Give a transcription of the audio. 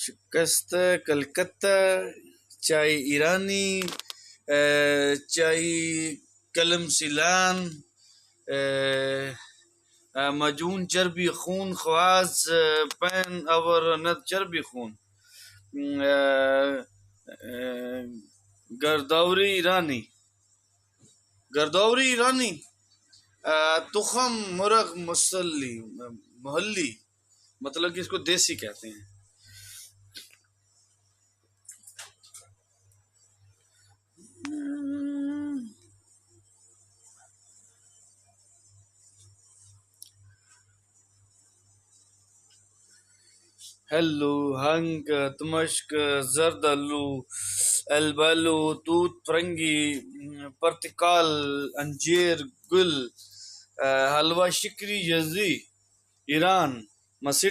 शिकस्त कलकत्ता, चाय ईरानी, चाय कलम सिलान, मजून चरबी खून ख्वास पन और नद चरबी खून, गर्दौरी ईरानी, गर्दौरी ईरानी, तुखम मुरग मुसल्ली मोहल्ली, मतलब कि इसको देसी कहते हैं। हेल्लू, हंक, तमश्क, जर्द आलू, अलबालू, तूत फरंगी, पर्तिकाल, अंजीर गुल, हलवा शिकरी यजी ईरान,